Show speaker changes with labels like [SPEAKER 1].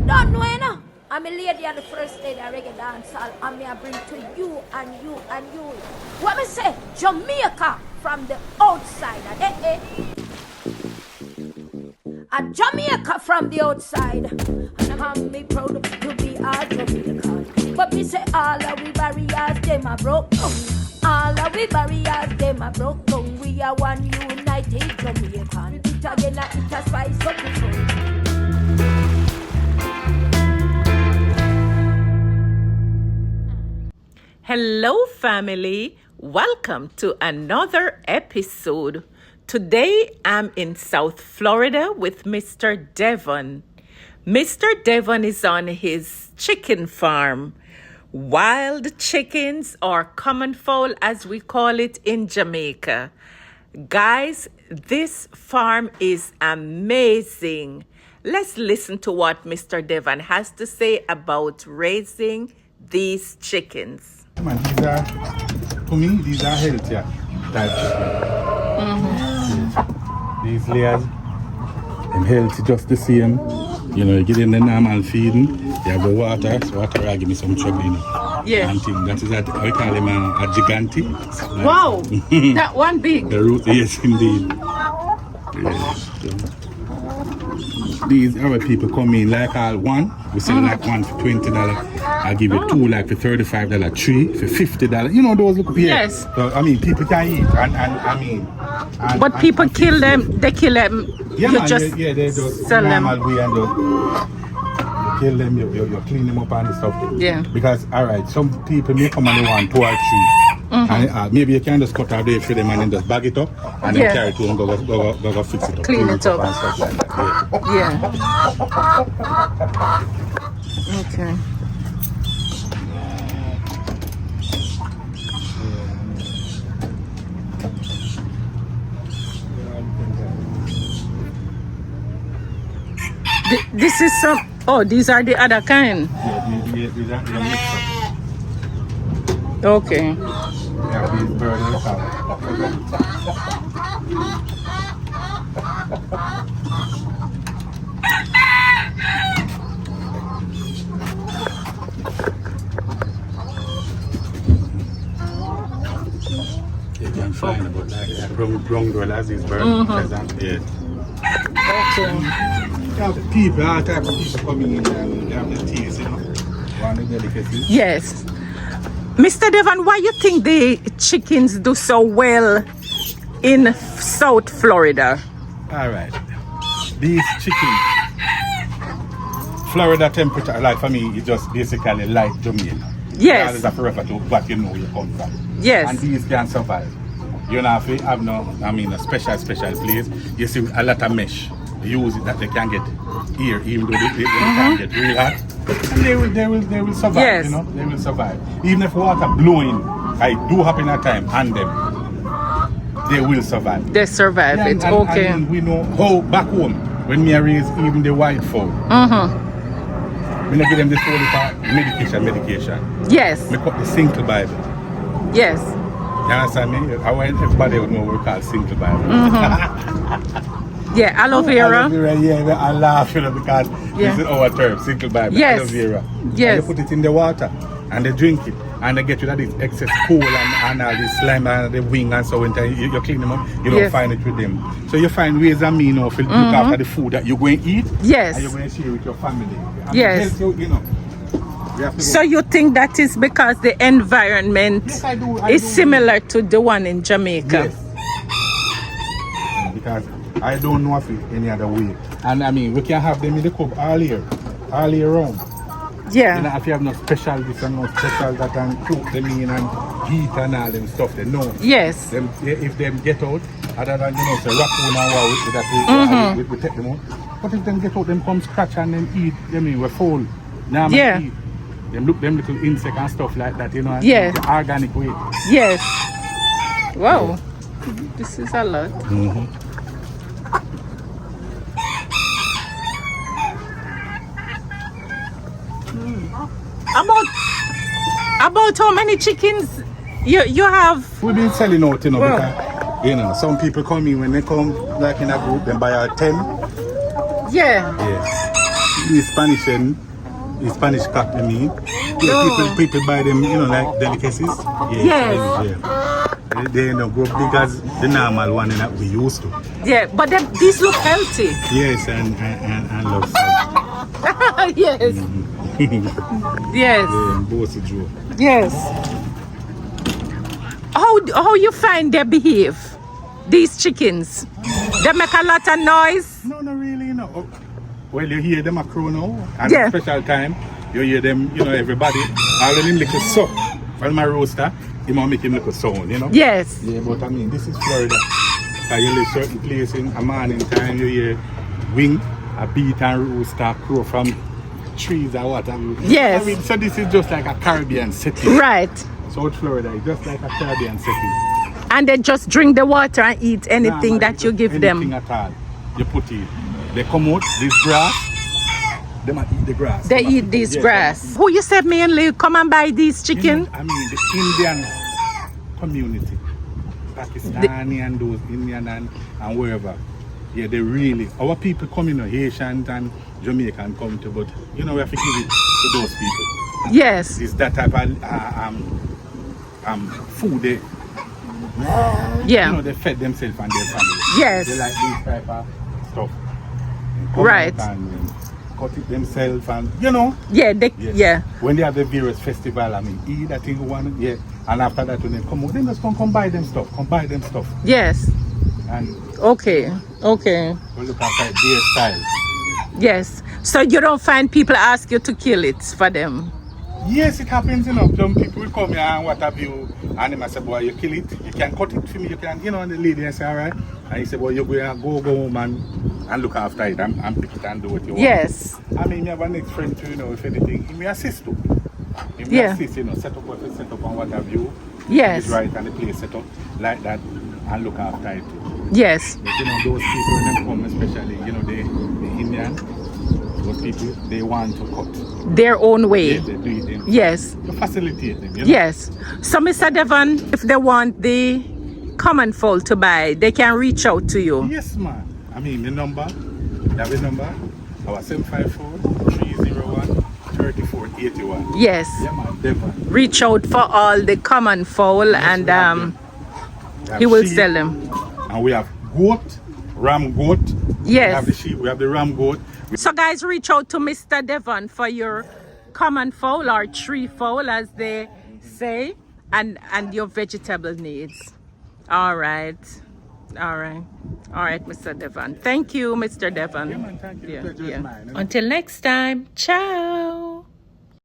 [SPEAKER 1] Don't know, you know. I'm a lady on the first day of reggae dancehall, and me I bring to you and you and you. What me say? Jamaica from the outside. And Jamaica from the outside. And I'm me proud to be a Jamaican. But me say all of we barriers, them are broke down. All of we barriers, them are broke down. We are one united Jamaican. It again, it a spice up the food.
[SPEAKER 2] Hello, family. Welcome to another episode. Today, I'm in South Florida with Mr. Devon. Mr. Devon is on his chicken farm. Wild chickens, or common fowl as we call it in Jamaica. Guys, this farm is amazing. Let's listen to what Mr. Devon has to say about raising these chickens.
[SPEAKER 3] Man, these are, for me, these are healthier type chicken. These layers, them healthy just the same. You know, you get in the normal feeding, you have the water, so water will give me some trouble, you know.
[SPEAKER 2] Yeah.
[SPEAKER 3] And thing. That is what I call them a gigante.
[SPEAKER 2] Wow, that one big.
[SPEAKER 3] The root, yes, indeed. Yes. These other people come in like all one. We sell like one for $20. I'll give you two like for $35, three for $50. You know those look here.
[SPEAKER 2] Yes.
[SPEAKER 3] So, I mean, people can eat, and I mean.
[SPEAKER 2] But people kill them. They kill them.
[SPEAKER 3] Yeah,
[SPEAKER 2] you
[SPEAKER 3] man,
[SPEAKER 2] just
[SPEAKER 3] they just
[SPEAKER 2] sell them.
[SPEAKER 3] normal way and you kill them. You clean them up and stuff.
[SPEAKER 2] Yeah.
[SPEAKER 3] Because alright, some people may come and they want two or three. And maybe you can just cut out there for them and then just bag it up and then carry it to and go fix it up.
[SPEAKER 2] Clean it up.
[SPEAKER 3] And stuff like that.
[SPEAKER 2] Yeah. Okay. This is some. Oh, these are the other kind.
[SPEAKER 3] Yeah, these are mixed up.
[SPEAKER 2] Okay.
[SPEAKER 3] Yeah, these birds and stuff. You can find about like brown dwellers, these birds, pheasant, yeah.
[SPEAKER 2] Okay.
[SPEAKER 3] People, all type of people coming in and they have the taste, you know. One of the delicacies.
[SPEAKER 2] Yes. Mr. Devon, why you think the chickens do so well in South Florida?
[SPEAKER 3] All right. These chickens, Florida temperature, like for me, it's just basically like Jamaica.
[SPEAKER 2] Yes.
[SPEAKER 3] That is a forever to what you know you come from.
[SPEAKER 2] Yes.
[SPEAKER 3] And these can survive. You know, if you have a special place, you see a lot of mesh. Use it that they can get here, even though they can get real hot. And they will survive,
[SPEAKER 2] yes.
[SPEAKER 3] You know, they will survive. Even if water blowing, it do happen at time, and them, they will survive.
[SPEAKER 2] They survive,
[SPEAKER 3] yeah,
[SPEAKER 2] it's okay.
[SPEAKER 3] And we know how back home, when we raise even the white fowl, we don't give them this holy medication.
[SPEAKER 2] Yes.
[SPEAKER 3] We cut the single Bible.
[SPEAKER 2] Yes.
[SPEAKER 3] You understand me? I want everybody to know what we call single Bible.
[SPEAKER 2] Yeah, aloe vera.
[SPEAKER 3] Aloe vera, yeah, I laugh, you know, because this is our term, single Bible,
[SPEAKER 2] yes.
[SPEAKER 3] aloe vera.
[SPEAKER 2] Yes.
[SPEAKER 3] And they put it in the water and they drink it and they get rid of this excess coal and all this slime and the wing and so when you clean them up, you don't find it with them. So you find ways and means of look after the food that you're going to eat.
[SPEAKER 2] Yes.
[SPEAKER 3] And you're going to share with your family. And
[SPEAKER 2] yes.
[SPEAKER 3] You know.
[SPEAKER 2] So you think that is because the environment is similar to the one in Jamaica?
[SPEAKER 3] Yes. Because I don't know of it any other way. And I mean, we can have them in the cup all year round.
[SPEAKER 2] Yeah.
[SPEAKER 3] You know, if you have no special this and no special that and cook them in and heat and all them stuff, they know.
[SPEAKER 2] Yes.
[SPEAKER 3] Them, if them get out, other than, you know, say raccoon and wow, that we take them out. But if them get out, them come scratch and then eat, I mean, we're full. Now eat. Them look them little insect and stuff like that, you know, the organic way.
[SPEAKER 2] Yes. Wow. This is a lot. About how many chickens you have?
[SPEAKER 3] We've been selling out, you know, because, you know, some people come in when they come like in a group, then buy a 10.
[SPEAKER 2] Yeah.
[SPEAKER 3] Yeah. the Spanish and the Spanish cock, I mean. Yeah, people buy them, you know, like delicacies.
[SPEAKER 2] Yes.
[SPEAKER 3] They don't grow big as the normal one that we used to.
[SPEAKER 2] Yeah, but these look healthy.
[SPEAKER 3] Yes, and love salt.
[SPEAKER 2] Yes. Yes.
[SPEAKER 3] Bossy Joe.
[SPEAKER 2] Yes. How you find they behave? These chickens? They make a lot of noise?
[SPEAKER 3] No, not really, no. Oh, well, you hear them a crow now. At
[SPEAKER 2] Yeah.
[SPEAKER 3] a special time, you hear them, you know, everybody. All of them little suck from my rooster. He might make him little sound, you know?
[SPEAKER 2] Yes.
[SPEAKER 3] Yeah, but I mean, this is Florida. So you live certain place in a morning time, you hear wing, a beat and rooster, crow from trees or what.
[SPEAKER 2] Yes.
[SPEAKER 3] I mean, so this is just like a Caribbean setting.
[SPEAKER 2] Right.
[SPEAKER 3] South Florida is just like a Caribbean setting.
[SPEAKER 2] And they just drink the water and eat anything
[SPEAKER 3] Nah,
[SPEAKER 2] that you give
[SPEAKER 3] anything
[SPEAKER 2] them.
[SPEAKER 3] at all. You put it. They come out, this grass, they might eat the grass.
[SPEAKER 2] They
[SPEAKER 3] might
[SPEAKER 2] eat this
[SPEAKER 3] yeah,
[SPEAKER 2] grass. Who you said mainly come and buy these chicken?
[SPEAKER 3] You know, I mean, the Indian community, Pakistani and those Indian and wherever. Yeah, they really, our people come, you know, Haitians and Jamaican come to, but you know, we have to give it to those people.
[SPEAKER 2] Yes.
[SPEAKER 3] It's that type of food they,
[SPEAKER 2] Yeah.
[SPEAKER 3] you know, they fed themselves and their family.
[SPEAKER 2] Yes.
[SPEAKER 3] They like this type of stuff. Come
[SPEAKER 2] Right.
[SPEAKER 3] out and cut it themselves and, you know.
[SPEAKER 2] Yeah,
[SPEAKER 3] Yes.
[SPEAKER 2] yeah.
[SPEAKER 3] When they have the various festival, I mean, eat that thing one, yeah. And after that, when they come out, they just come buy them stuff. Come buy them stuff.
[SPEAKER 2] Yes.
[SPEAKER 3] And
[SPEAKER 2] Okay. Okay.
[SPEAKER 3] we look after their style.
[SPEAKER 2] Yes. So you don't find people ask you to kill it for them?
[SPEAKER 3] Yes, it happens, you know. Some people will come here and what have you, and they might say, boy, you kill it. You can cut it for me. You can, you know, and the lady say, all right. And he say, boy, you go home and look after it and pick it and do what you want.
[SPEAKER 2] Yes.
[SPEAKER 3] I mean, you have a next friend too, you know, if anything, he may assist you. He may
[SPEAKER 2] Yeah.
[SPEAKER 3] assist, you know, set up what you set up and what have you.
[SPEAKER 2] Yes.
[SPEAKER 3] It's right and the place set up like that and look after it too.
[SPEAKER 2] Yes.
[SPEAKER 3] But, you know, those people when they come, especially, you know, the Indian, those people, they want to cut.
[SPEAKER 2] Their own way.
[SPEAKER 3] They do it in
[SPEAKER 2] Yes.
[SPEAKER 3] to facilitate them, you know?
[SPEAKER 2] Yes. So, Mr. Devon, if they want the common fowl to buy, they can reach out to you.
[SPEAKER 3] Yes, man. I mean, the number, you have the number, our 754-301-3481.
[SPEAKER 2] Yes.
[SPEAKER 3] Yeah, man, Devon.
[SPEAKER 2] Reach out for all the common fowl
[SPEAKER 3] Yes,
[SPEAKER 2] and
[SPEAKER 3] we have
[SPEAKER 2] he will
[SPEAKER 3] sheep,
[SPEAKER 2] sell them.
[SPEAKER 3] And we have goat, ram goat.
[SPEAKER 2] Yes.
[SPEAKER 3] We have the sheep, we have the ram goat.
[SPEAKER 2] So guys, reach out to Mr. Devon for your common fowl or tree fowl as they say and your vegetable needs. All right, Mr. Devon. Thank you, Mr. Devon.
[SPEAKER 3] Yeah, man, thank you. Pleasure is mine, you know?
[SPEAKER 2] Until next time, ciao.